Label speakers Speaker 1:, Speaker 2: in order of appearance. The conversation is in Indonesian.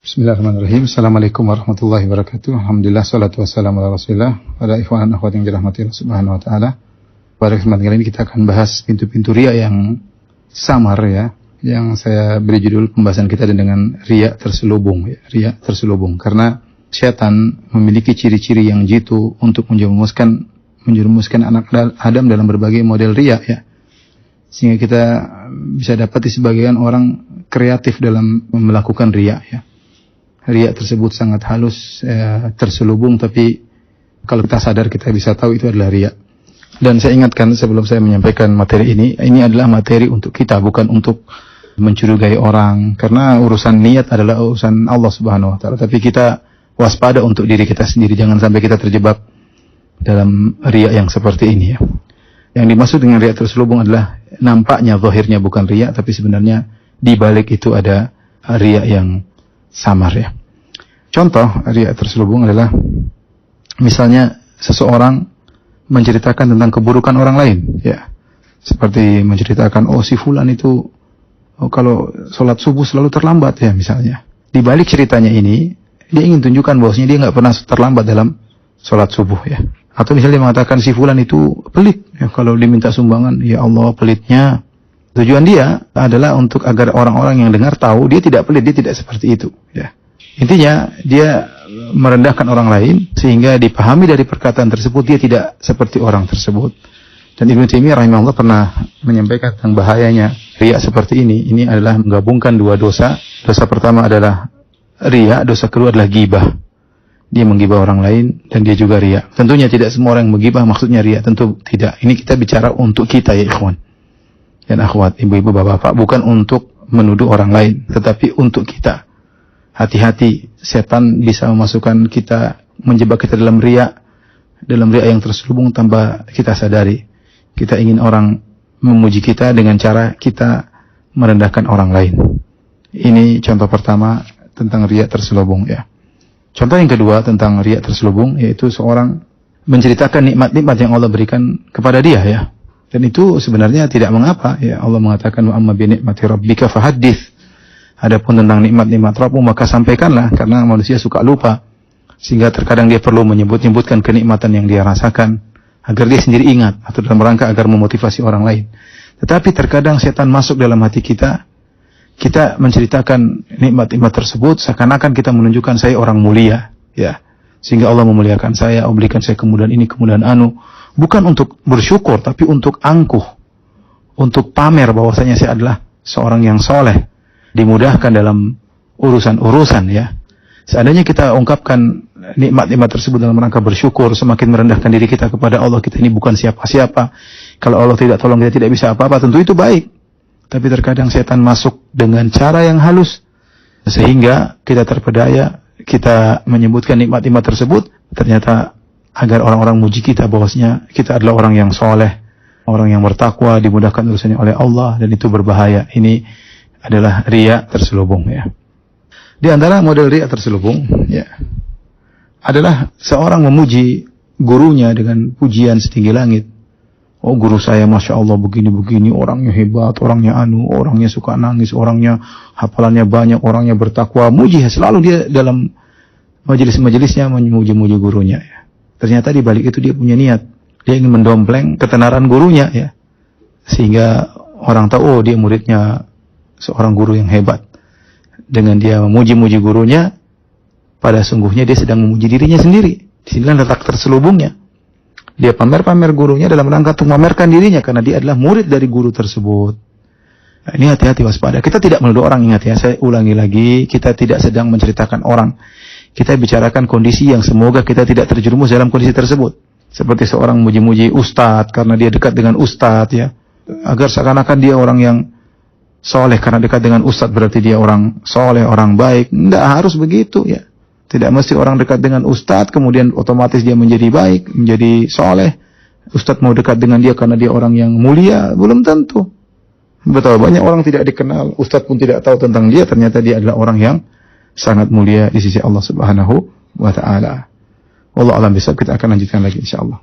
Speaker 1: Bismillahirrahmanirrahim. Assalamualaikum warahmatullahi wabarakatuh. Alhamdulillah, salatu wassalamu ala rasulillah. Pada ikhwan dan akhwat yang dirahmati Allah subhanahu wa ta'ala. Pada kesempatan kali ini kita akan bahas pintu-pintu riya yang samar ya. Yang saya beri judul pembahasan kita dengan riya terselubung ya. Riya terselubung. Karena syaitan memiliki ciri-ciri yang jitu untuk menjerumuskan anak Adam dalam berbagai model riya ya. Sehingga kita bisa dapati sebagian orang kreatif dalam melakukan riya ya. Riya tersebut sangat halus, terselubung, tapi kalau kita sadar kita bisa tahu itu adalah riya. Dan saya ingatkan sebelum saya menyampaikan materi ini adalah materi untuk kita, bukan untuk mencurigai orang. Karena urusan niat adalah urusan Allah subhanahu wa ta'ala. Tapi kita waspada untuk diri kita sendiri, jangan sampai kita terjebak dalam riya yang seperti ini ya. Yang dimaksud dengan riya terselubung adalah nampaknya, zahirnya bukan riya, tapi sebenarnya di balik itu ada riya yang samar ya. Contoh riya terselubung adalah misalnya seseorang menceritakan tentang keburukan orang lain ya. Seperti menceritakan si fulan itu kalau sholat subuh selalu terlambat ya misalnya. Di balik ceritanya ini dia ingin tunjukkan bahwasanya dia enggak pernah terlambat dalam sholat subuh ya. Atau misalnya dia mengatakan si fulan itu pelit ya, kalau diminta sumbangan ya Allah pelitnya. Tujuan dia adalah untuk agar orang-orang yang dengar tahu dia tidak pelit, dia tidak seperti itu. Ya. Intinya dia merendahkan orang lain sehingga dipahami dari perkataan tersebut dia tidak seperti orang tersebut. Dan Ibnu Taimiyah rahimahullah pernah menyampaikan tentang bahayanya riya seperti ini. Ini adalah menggabungkan dua dosa. Dosa pertama adalah riya, dosa kedua adalah ghibah. Dia menggibah orang lain dan dia juga riya. Tentunya tidak semua orang yang menggibah maksudnya riya, tentu tidak. Ini kita bicara untuk kita ya ikhwan dan akhwat, ibu-ibu, bapak-bapak, bukan untuk menuduh orang lain, tetapi untuk kita. Hati-hati, setan bisa memasukkan kita, menjebak kita dalam riya yang terselubung tanpa kita sadari. Kita ingin orang memuji kita dengan cara kita merendahkan orang lain. Ini contoh pertama tentang riya terselubung ya. Contoh yang kedua tentang riya terselubung yaitu seorang menceritakan nikmat-nikmat yang Allah berikan kepada dia ya. Dan itu sebenarnya tidak mengapa ya. Allah mengatakan wa amma bi ni'mati rabbika fahaddits. Adapun tentang nikmat-nikmat Rabbmu maka sampaikanlah, karena manusia suka lupa sehingga terkadang dia perlu menyebutkan kenikmatan yang dia rasakan agar dia sendiri ingat atau dalam rangka agar memotivasi orang lain. Tetapi terkadang setan masuk dalam hati kita menceritakan nikmat-nikmat tersebut seakan-akan kita menunjukkan saya orang mulia ya. Sehingga Allah memuliakan saya, berikan saya kemudahan ini, kemudahan anu. Bukan untuk bersyukur, tapi untuk angkuh. Untuk pamer bahwasanya saya adalah seorang yang soleh. Dimudahkan dalam urusan-urusan ya. Seandainya kita ungkapkan nikmat-nikmat tersebut dalam rangka bersyukur, semakin merendahkan diri kita kepada Allah, kita ini bukan siapa-siapa. Kalau Allah tidak tolong kita tidak bisa apa-apa, tentu itu baik. Tapi terkadang setan masuk dengan cara yang halus. Sehingga kita terpedaya, kita menyebutkan nikmat-nikmat tersebut, ternyata agar orang-orang muji kita bahwasanya kita adalah orang yang soleh, orang yang bertakwa, dimudahkan urusannya oleh Allah, dan itu berbahaya. Ini adalah riya terselubung ya. Di antara model riya terselubung ya adalah seorang memuji gurunya dengan pujian setinggi langit. Oh guru saya masya Allah begini-begini, orangnya hebat, orangnya anu, orangnya suka nangis, orangnya hafalannya banyak, orangnya bertakwa. Muji selalu dia dalam majelis-majelisnya memuji-muji gurunya ya. Ternyata di balik itu dia punya niat. Dia ingin mendompleng ketenaran gurunya ya. Sehingga orang tahu dia muridnya seorang guru yang hebat. Dengan dia memuji-muji gurunya, pada sungguhnya dia sedang memuji dirinya sendiri. Di sinilah letak terselubungnya. Dia pamer-pamer gurunya dalam rangka untuk memamerkan dirinya karena dia adalah murid dari guru tersebut. Nah, ini hati-hati waspada. Kita tidak menuduh orang, ingat ya. Saya ulangi lagi, kita tidak sedang menceritakan orang. Kita bicarakan kondisi yang semoga kita tidak terjerumus dalam kondisi tersebut. Seperti seorang muji-muji ustadz karena dia dekat dengan ustadz ya. Agar seakan-akan dia orang yang soleh karena dekat dengan ustadz berarti dia orang soleh, orang baik. Tidak harus begitu ya. Tidak mesti orang dekat dengan ustadz kemudian otomatis dia menjadi baik, menjadi soleh. Ustadz mau dekat dengan dia karena dia orang yang mulia, belum tentu. Betul, banyak orang tidak dikenal, ustadz pun tidak tahu tentang dia, ternyata dia adalah orang yang sangat mulia di sisi Allah Subhanahu wa ta'ala. Wallahu a'lam bishawab. Kita akan lanjutkan lagi insyaallah.